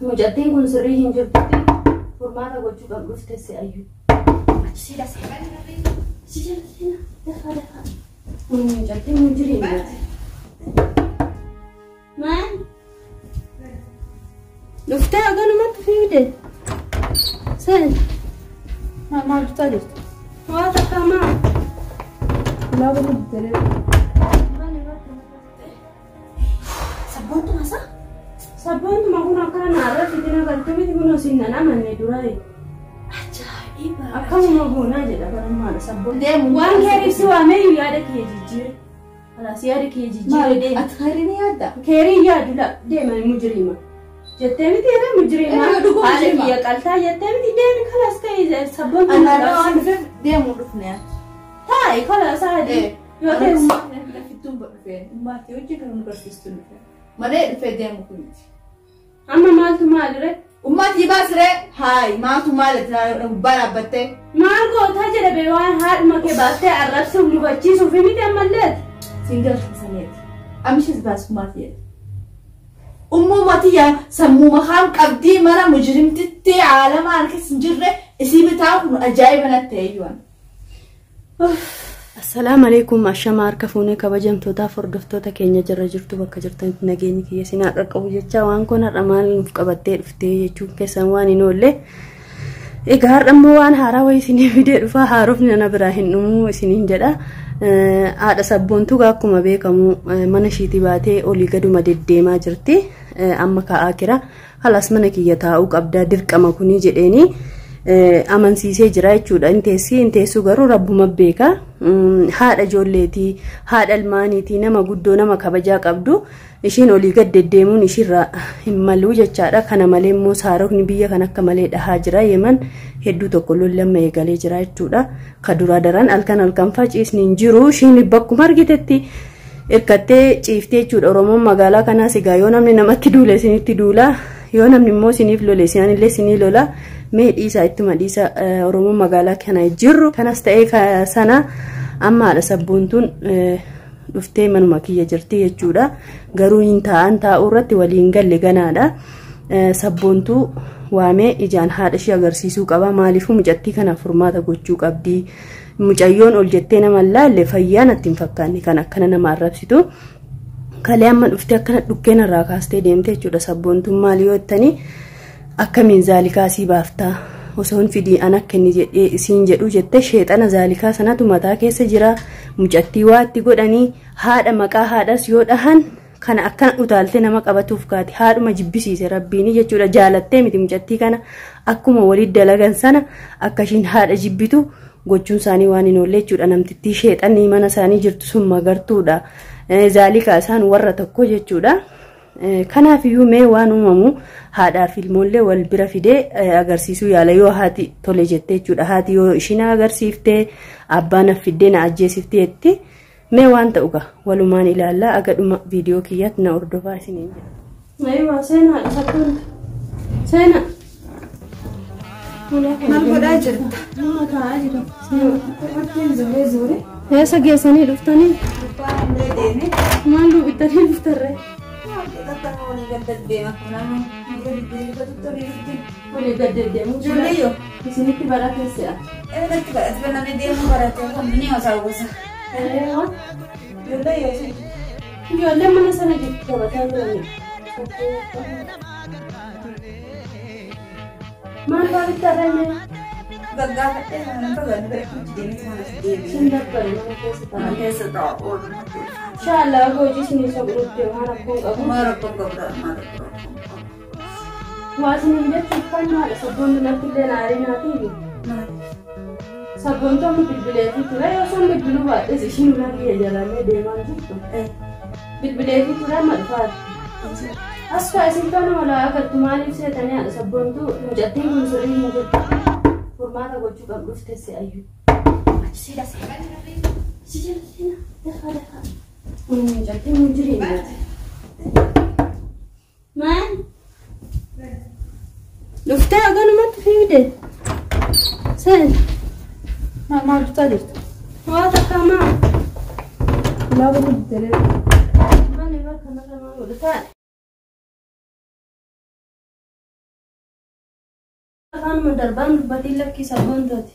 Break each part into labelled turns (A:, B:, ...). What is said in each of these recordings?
A: Mucattiin kun sirrii hin jirtutti furmaata gochuu qabduuf ayyu. Achi dafa. Mucattiin hin jirin. Maan? Dhuftee haganumatti fiigde. Sen.
B: Maal dhuftaa jirtu?
A: Waa takka maa?
B: Lafa guddatee.
A: Sabboontu masa? Sabboontu makuna akkana naarratti dina galtumiti kun osinna namanne durai. Ajaa'iba! Akkamuma boonaa jedha barummaadha sabboon. Waan keeribsi waameeyyuu yaada kee jijjiire. Alaas yaada kee jijjiire deema.
B: Ati keerii ni yaadda?
A: Keerii yaadu la deema mujriima. Jettee miti jedha mujriima. Haala biyya qaltaa jettee miti deemi kalaas ta'e sabboontu.
B: Anaadha waan dhufeef deemuu dhufne.
A: Taa'e kalaas haadhi. Yoo ta'e
B: lafittuun dhufee ummaatii hojii kan nu barsiistu dhufee. Malee dhufee deemu kuniti.
A: Amma maaltu maalire?
B: Ummaatii baasiree haayi maaltu maalitti gubbaa dhaabbattee.
A: Maal gootaa jedha bee waan haadhuma kee baastee arrabsuuf lubachiisuuf miti ammalleeti.
B: Singal saneeti. Amishis baasu maatii jedha. Ummumati yaa sammuu mahaan qabdii mana mujrimtitti caalamaan keessa hin jirre isii bitaa kun ajaa'iba natti eeyyuun.
A: Assalamu alaikum ashama harka fuunee kabajamtootaa hordoftoota keenya jirra jirtu bakka jirtanitti nageenyi kiyya sinaa qaqqabu jecha waan kun har'a maal nuuf qabattee dhuftee jechuun keessan waan hin oolle. Egaa har'a immoo waan haaraa wayii isinii fidee dhufaa haarofni nana biraa hin dhumuu isiniin jedha. Haadha sabboontuu akkuma beekamu mana ishiitii baatee olii gaduma deddeemaa jirti. Amma ka'aa jira. Halas mana kiyya taa'uu qabdaa dirqama kunii jedheeni. Amansiisee jira jechuudha. Inteessuu garuu rabbuma beeka. Haadha ijoolleetii, haadha ilmaaniitii, nama guddoo nama kabajaa qabdu. Ishiin olii gad deddeemuun ishirra hin malu jechaadha. Kana malee immoo saarofni biyya kan akka malee dhahaa jira. Yeman hedduu tokko lollamma eegalee jira jechuudha. Ka duraa daran halkan faciisni hin jiru. Ishiin bakkuma argitetti hirkattee ciiftee jechuudha. Oromoon magaalaa kanaas egaa yoo namni namatti duule isinitti duula. Yoo namni immoo isiniif lole isinillee isinii lola. Mee dhiisaa ittuma dhiisa Oromoo magaalaa kana jirru kanas ta'ee sana amma haadha sabboontuun dhuftee manuma kiyya jirti jechuudha. Garuu hin taa'uu irratti waliin galle ganaadha. Sabboontuu waamee ijaan haadha ishee agarsiisuu qaba. Maaliifuu mucattii kana furmaata gochuu qabdi. Mucayyoon ol jettee nama laalle fayyaan ittiin fakkaanne kan akkana nama arrabsitu. Kalee amma dhuftee akkana dhukkeen irraa kaastee deemte jechuudha. Sabboontuun maali yoo jettanii akkamiin zaalikaa sii baaftaa osoo hin fidii an akka inni jedhee isiin jedhu jette sheexana zaalikaa sanatu mataa keessa jira. Mucattii waa itti godhanii haadha maqaa haadhas yoo dhahan kana akkana utaaltee nama qabatuuf kaati haadhuma jibbisiise rabbiini jechuudha. Jaalattee miti mucattii kana akkuma walitti dalagan sana akkashiin haadha jibbitu gochuun isaanii waan hin oolle jechuudha. Namtittii sheexanni mana isaanii jirtu sun magartuudha. Zaalikaa isaan warra tokko jechuudha. Kanaaf iyyuu mee waan uumamu haadhaaf ilmoollee wal bira fidee agarsiisuu yaala yoo haati tole jettee jechuudha. Haati yoo ishiin agarsiiftee abbaan fiddee na ajjeesiftee jetti mee waan ta'uga walumaan ilaallaa agadhuma viidiyoo kiyyaatti na hordofaa isiniin jedha. Ayiwa seenaa sabboon seenaa.
B: Maal godhaa jirta?
A: Nama taa'aa jira. Eessa geessanii dhuftanii? Maal dubbitanii dhuftarree? Oleh gaddeemu jira. Isinitti barateessaa.
B: Irratti baratee namni deemu baratee kan ni haasawuusa.
A: Ijoolleen mana sana jirtu taphataa jirani. Maal baalitti arrame?
B: Gaggaafatee mana bagaan beekuutti deemee mana deemee.
A: Sin dabbare mana keessa taa'u. Shaalaa hojii isinii soqruutti waan akkuun qabu.
B: Maal akkuun qabudha maal akkuun.
A: Waasni jechuun fannaadha. Sabboonni naftillee naarii naatiifi. Sabboontu amma bilbileetii ture yoo sun bilbiluu baadhes ishiin ulaa kiyya jalaallee deemaa jirtu. Bilbileetii ture amma dhufaati. As kaasiin kana walaa agartu maaliif seetanii haadha sabboontu mucattiin kun sirrii hin jirtu. Furmaata gochuu qabduuf teesse ayyu. Achi siidha seeqaa. Si jala seenaa. Dafaa. Mucattiin hin jiriin. Maan? Dhuftee haganumatti fiigde. Sen.
B: Maal dhuftaa jirtu?
A: Waa takka maa?
B: Lafa guddatee.
A: Mani bakka narra maa godhataa? Afaan madarbaan dubbatiin lakkii sabboontooti.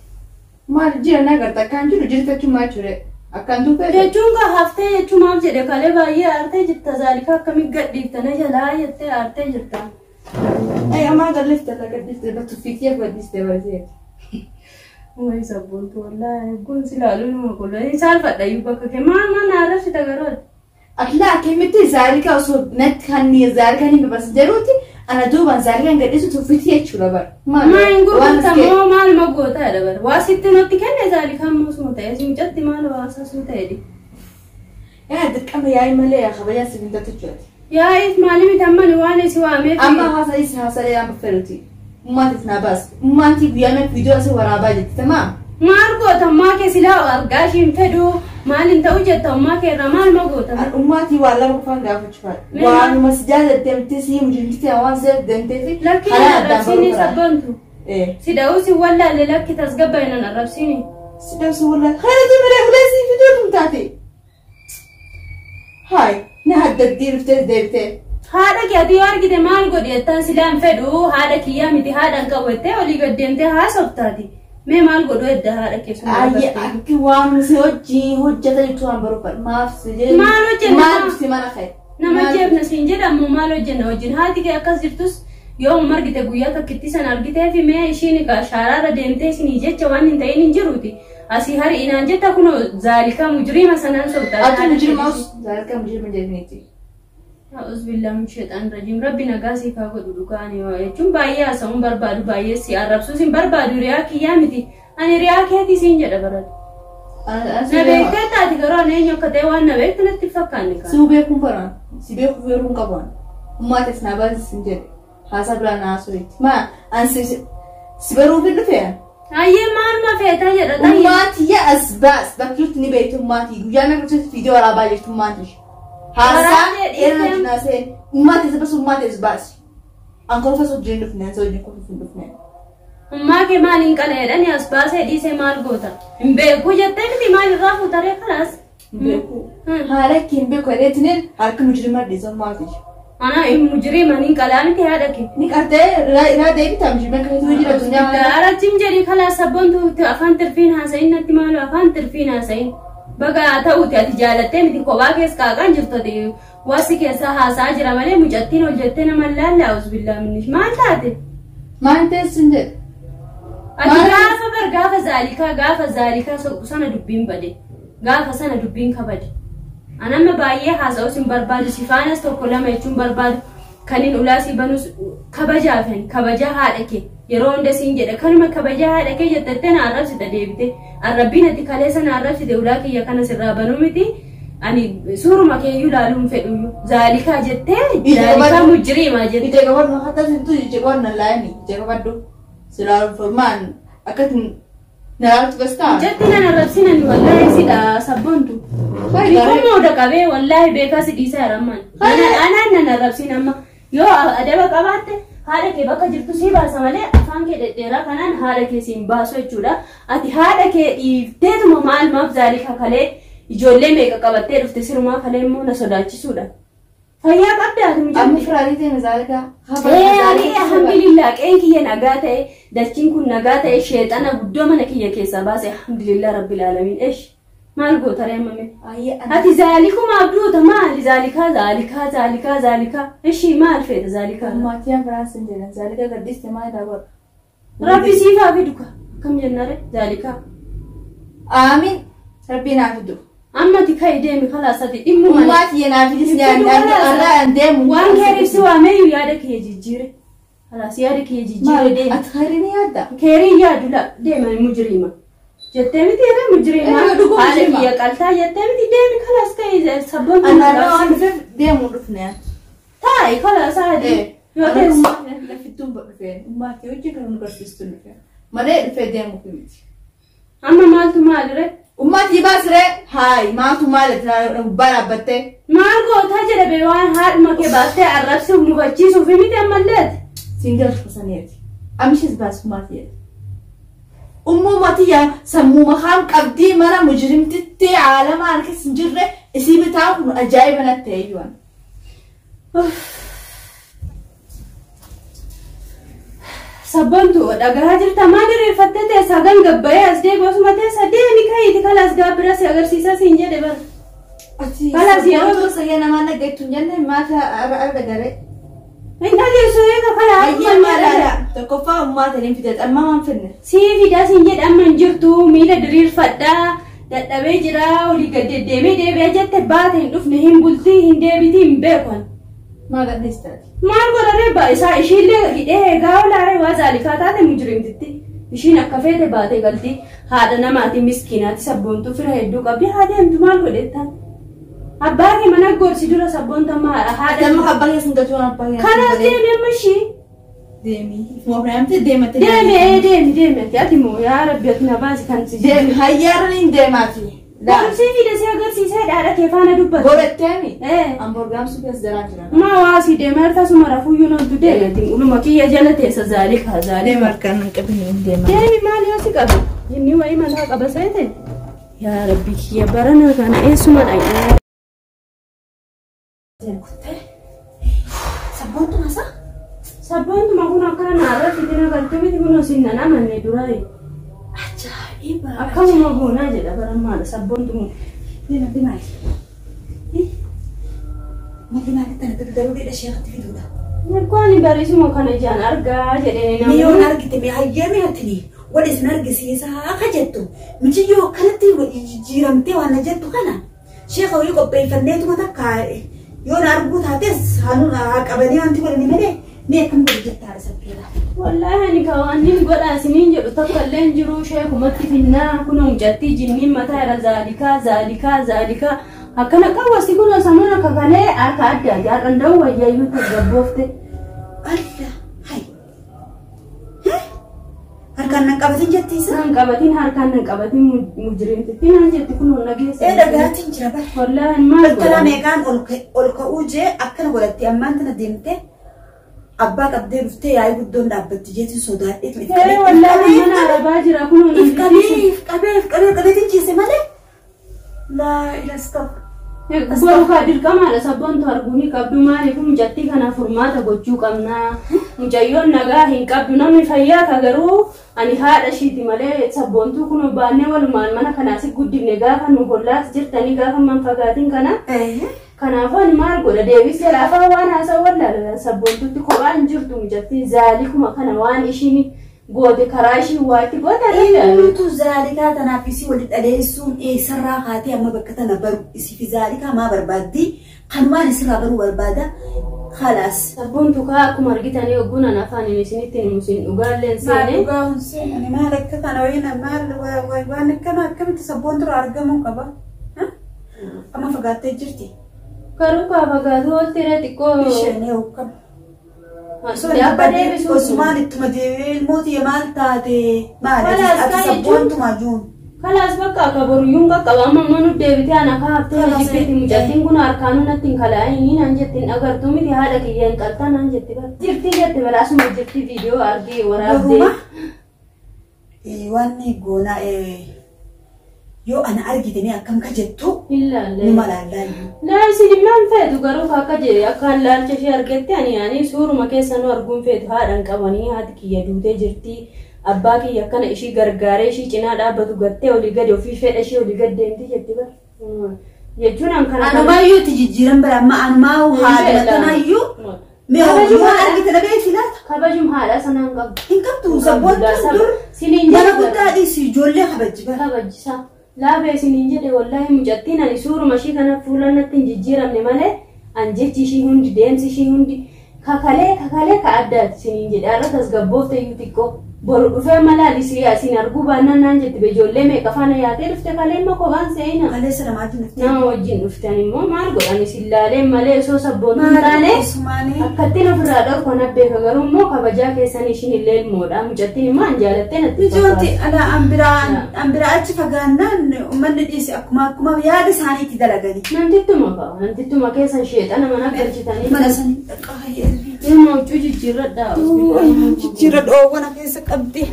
B: Maal jirana garta kan jiru jirtachuu maa ture akkan dubbate
A: jechuun ka haftee jechuun maal jedhe kalee baay'ee aartee jirta zaalika akkamii gadhiiftana jalaa jettee aartee jirta.
B: Amaa galleefte la gadhiiste battu fiitee gadhiiste baasee.
A: Way sabboontu wallaahi kun silaaluun maqulee saalfadhayyuu bakka kee maal naarrasi tagarooti.
B: Akila akkamitti zaalika osoo natti kanni zaalika ni babas jaruuti. Ana duubaan zaalika gadhiisu tuffitee jechuudha bara.
A: Maal gurgurtamoo maal magoota dabar waasitti nutti kenne zaalikaan muusuma ta'e simcatti maal waasaasuu ta'e di.
B: Yaa dirqama yaa'ii malee kabaja sibiilota jechuudha.
A: Yaa'iif maaliif tamman waan isi waamee
B: amma haasa'ee amma feruti. Ummaatis na baas. Ummaatii guyyaa meeqa viidiyoo asii waraabaa jetti tamaa.
A: Maal goota ammaa kee silaa argaa ishiin fedhu maaliin ta'u jetta ammaa kee irraa maal magoota.
B: Ummaatii waan lama qofaan gaafachuu waanuma si jaallatamtee si mujimtee waan seef danteefi.
A: Lakkii arrabsiinii sabboontu. Si da'uu si wallaalle lakki tasgabba'inan arrabsiinii.
B: Si da'uu si wallaalle. Kana tumiree ulee si fiduu dhumtaate. Haay ni haddaddii dhuftee deebitee.
A: Haadha kee ati yoo argite maal godhi jettaan silaan fedhu haadha kiyyaa miti haadhaan qabattee olii gaddeemtee haasoftaati. Mee maal godhu edda haadha kee sun
B: Ayye akki waan si hojii hojjeta jechuun waan barbaadu. Maaf si jedhu.
A: Maal hojjenna?
B: Maal si mana ka'e?
A: Nama jeefna siin jedhamu maal hojjenna wajjin haati kee akkas jirtus yoo margite guyyaa tokkitti san argitee fi mee ishiin shaaraarra deemtee isinii jecha waan hin ta'in hin jiruuti. Asii hari inaan jetta kun zaalika mujriima sanaan sobtaa.
B: Ati mujriima zaalika mujriima jedhaniiti.
A: A'udhu billahi min shaytaan rajiim rabbi nagaa siif haa godhu dhugaanii jechuun baay'ee haasa'uun barbaadu baay'ee si arrabsuu siin barbaadu riyaa kiyyaa miti ani riyaa keetii siin jedha baratu. Na beektee taati garuu ani eenyu akka ta'e waan na beektu natti fakkaanni kaa.
B: Si beekuun baraan si beekuu beekuun qaban ummaatis na baasi siin jedhe haasaa biraan na haasa'eeti. Maa ansi si baruuf hin dhufee.
A: Ayyee maaluma feetaa jedha
B: ta'e. Ummaatii as baas bakki ni beektu ummaatii guyyaa meeqa keessatti viidiyoo waraabaa jirtu ummaatii. Hasa era jinase ummati sebas ummati sebas angkor fa sojin dufne sojin ko dufne
A: umma ke malin kala edani asbas edise mal gota imbe ku jette miti mal rafu tare khalas
B: beku hala kimbe ko retinen harka mujrima dizon mati
A: ana im mujrima nin kala miti hada ke
B: ni karte ra de bitam jime ka tu jira dunya
A: ara jim jeri khalas sabon tu afan terfin hasain natti mal afan terfin hasain baga ta'uti ati jaalattee miti kophaa keessa kaaqaan jirtooti wasi keessa haasaa jira malee mucattiin hojjettee nama laalla ausbillaa minnish maal taate
B: maal teessin jedhe
A: ati gaafa zaalikaa sana dubbiin bade gaafa sana dubbiin kabade anamma baay'ee haasa'uu sin barbaadu si faanas tokko lama jechuun barbaadu kanin ulaasii banus kabajaafen kabaja haadha kee yeroo hunda siin jedhe kanuma kabaja haadha kee jettattee na arrabsite deebite arrabbiin ati kaleessa na arrabsite ulaa kiyya kana sirraa banuu miti ani suuruma keeyyuu laaluun fedhu zaalikaa jettee zaalikaa mujriimaa jette.
B: Ije gabaadhu hatta sintu ije gabaadhu na laayani ije gabaadhu silaaluun formaan akkatin naraartu gastaa.
A: Jetti nan arrabsinani wallaahi sidha sabboontu. Bikooma oda qabee wallaahi beekaa si dhiisaa yaramman. Anaan nan arrabsin amma yoo adaba qabaatte haadha kee bakka jirtu si baasa malee afaan kee dhedheeraa kanaan haadha kee siin baasu jechuudha. Ati haadha kee dhiifteetuma maal maaf zaalika kalee ijoollee meeqa qabattee dhufte sirumaa kalee immoo na sodaachisuudha. Fayyaa qabdi ati mucaa.
B: Amma firaarii ta'e zaalika.
A: Ani alhamdulillah qeen kiyya nagaa ta'e dachiin kun nagaa ta'e sheexana guddoo mana kiyya keessaa baase alhamdulillah rabbil alamin eesh. Maal goota reemmame? Ati zaalikuma abduuta maali zaalika ishi maal feeta zaalika?
B: Maatiyaan Firaansin jedhan zaalika gaddiste maal dabar?
A: Rabbi siifaa fiduka kam jennare zaalika?
B: Aamin rabbi naa fidu.
A: Amma tikai deemi khalas ati dhimmu mana.
B: Maatiya naa fidis nyaan deemu.
A: Waan keeribsi waameeyyuu yaada kee jijjiire. Khalas yaada kee jijjiire deemi.
B: Ati khayriin yaadda?
A: Keeriin yaadu la deema mujriima. Jettee miti jedhee mujriima haala kiyya qaltaa jettee miti deemi khalas ta'e sabboon
B: Anarraa waan dhufeef deemuu dhufne.
A: Taa'e khalas haadhi. Yoo ta'es
B: lafittuun dhufeen ummaatii hojii kan nu barsiistu dhufeen malee dhufee deemuu fi miti.
A: Amma maaltu maalire?
B: Ummaatii baasiree haay maaltu maal gubbaa dhaabbattee?
A: Maal gootaa jedha bee waan haadhuma kee baastee arrabsuuf mufachiisuuf miti ammalleeti.
B: Singal kusaneeti. Amishis baas ummaatii jedha. Ummumatiya sammuu mahaan qabdii mana mujrimtitti caalama harkis hin jirre isii bitaa kun ajaa'iba natti ta'e iyyuu.
A: Sabbantu dhagahaa jirta maal irreeffattee teessaa gabbayee as deebi'u osuma teessa deemi ka'iiti kalaas gaabbira si agarsiisa siin jedhe bara.
B: Kalaas yeroo gosa yaa namaan dhaggeettu hin jenne maata arga garee.
A: Inta jeesoo eega kalaa
B: Ayyaa maalaadha. Tokkoffaa ummaataniin fidate amma maan finne.
A: Sii fidaa siin jedhe amma hin jirtu miila diriirfadhaa dadhabee jira olii gad deddeemee deebi'ee jette baate hin dhufne hin bultii hin deebitii hin beekan.
B: Maa gadhiistaati.
A: Maal godharee isaa ishiillee hidhee eegaa olaaree waa zaalikaa taate mujrimtitti. Ishiin akka feete baatee galtii haadha namaati miskiinaati sabboontuu fira hedduu qabdi haa deemtu maal godhettaan. Abbaa kee mana gorsi dura sabboontammaa haadha.
B: Damma abbaa keessan galchuun abbaa keessan.
A: Kanaaf deemi amma ishii.
B: Deemi. Ifuma firaamte deemate.
A: Deemi ati moo yaa rabbi ati na baasi kan si
B: deemi hayyaaraan hin deemaati.
A: Gorsi fidasee agarsiisee dhaadha kee faana dubbata.
B: Godhatteemi. Hamburgaamsu keessa daraa jira.
A: Maa waasii deemee harkasuma rafuuyyuu nootu deemeetiin uluma kiyya jala teessa zaalika
B: Deema harkaan hin qabne hin deema.
A: Deemi maal yoo si qabu? Inni wayii mataa qaba seete? Yaa rabbi kiyya barana kana eessuma dhaqee.
B: Sabboontu masa?
A: Sabboontu kun akkana naarratti dina galtuu miti kun osin nan amanne duraayi.
B: Ajaa'iba.
A: Akkamuma boonaa jedha barammaadha sabboontu mun.
B: Deema. Makiinaan itti natti daruu dheedha sheekatti fiduudha.
A: Nekkooni bariisuma kana ijaan argaa jedhee
B: namoonni. Miyyoon argite mee hayyamee atini wal isin argisiisaa akka jettu mijiyyoo kanatti jijjiiramtee waan jettu kana sheeka wayii qopheeffanneetuma takka yoo na arguu taates haa qabanii wanti godhani malee mee akkam godhu jettaadha sabbeedha.
A: Wallaahi ani kawaanni godhaa isiniin jedhu tokko illee hin jiru sheekumatti finnaa kunoo mucattii jinniin mataa irra zaalikaa akkana qawwasti kunoo samuun akka kalee harka adda addaa danda'u wayyayyuu tasgabboofte.
B: Alla hai. Harkaan nan qabatin jettiisa?
A: Nan qabatin mujrimtitti naan jetti kunoo nageessa.
B: Dhagaatiin jira bara.
A: Wallaahi maal godha?
B: Battala meeqaan ol ka'uu jee akkana godhatti ammaan tana deemtee abbaa qabdee dhuftee yaa'ii guddoon dhaabbatti jeetiin sodaadhee.
A: Wallaahi mana arabaa jira kunoo
B: if qabeetiin ciise malee. Laa ilaastaf.
A: Borukaa dirqamaadha sabboontu arguunii qabdu maaliif mucattii kana furmaata gochuu qabnaa. Mucayyoon nagaa hin qabdu namni fayyaa ka garuu ani haadha ishiiti malee sabboontuu kun baannee walumaan mana kanaas guddifne gaafa nu hollaas jirtanii gaafa man fagaatiin kana. Kanaafuu ani maal godha deebisee laafaa waan haasaa wallaala sabboontuutti kophaa hin jirtu mucattii zaalikuma kana waan ishiin goote karaa ishii waatti goote
B: Inuutu zaalikaa tanaaf isii walitti dhaleessuun eessarraa kaatee amma bakka tana baru isii fi zaalikaa maa barbaaddi kanumaan isirraa baruu barbaada khalaas.
A: Sabboontu kaa akkuma argitanii oggunan afaaniin isinitti himuusin dhugaalleen seene.
B: Maal dhugaa'uun seene maal akka kana wayina maal waan akkana akkamitti sabboontu irraa argamuu qaba? Amma fagaattee jirti.
A: Garuu kaa fagaatu oltira xiqqoo.
B: Isheen eegukkam. Osmaan ittuma deebi'ee ilmooti maal taate maali ati sabboontumaa juun.
A: Kalaas bakka akka boruyyuun qaqqaba amma nu deebitee ana kaaftee jibbiitti mucattiin kun harkaanuu natti hin kalaa'inii naan jettiin agartuu miti haadha kiyya hin qaltaa naan jetti bara. Jirtii jette balaasuma jirti viidiyoo argee waraabdee.
B: Wanni goonaa yoo ana argitanii akkam ka jettu ni malaalaayyuu.
A: Laa isin dhimmaan feetu garuu akka jedhe akkaan laalcha ishee argetti ani suuruma keessa nu arguun feetu haadhan qabanii haati kiyya duutee jirti. Abbaa kiyya akkana ishii gargaaree ishii cinaa dhaabbatu gattee olii gadi ofii fedha ishee olii gad deemti jetti bara. Jechuun an kana.
B: Anumaayyuu itti jijjiiran bara amma anumaa haadha kanaayyuu. Kabajum argite na beekti laata?
A: Kabajum haadha sanaan qabu.
B: Hin qabdu sabboontuun dur. Mana guddaa dhiisi ijoollee kabajji bara.
A: Kabajjisa. Laabee isiniin jedhe wallaahi mucattiin ani suuruma ishii kana fuula natti hin jijjiiramne malee an jechi ishii hundi deemsi ishii hundi kakalee ka addaati isiniin jedhe har'a tasgabboofte iyyuu xiqqoo boru dhufee malaalisi asin arguu baannaan naan jetti ijoollee meeqa faana yaatee dhufte kaleen ma kophaan seena.
B: Kalee sana maajin dhufte.
A: Nama wajjin dhuftan immoo maal godhan isin laaleen malee osoo sabboontuu hin taane akkattiin ofirraa dhorkon abbeeka garuu immoo kabajaa keessan ishiin illee ilmoodha mucattiin immoo an jaalattee natti
B: fakkaata. Ijoolti an biraa achi fagaannaan uummanni dhiise akkuma yaada isaaniitti dalaganii.
A: Nantittuma keessan sheexana mana galchitanii.
B: Mana sanii dhaqqaa
A: Ilmoo huccuu jijjiirradhaa.
B: Jijjiirradhaa wana keessa qabdi.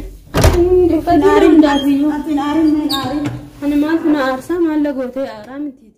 A: Naariin daafiyyuu.
B: Ati naariin.
A: Ani maal kana aarsaa maal lagootee aaraa miti.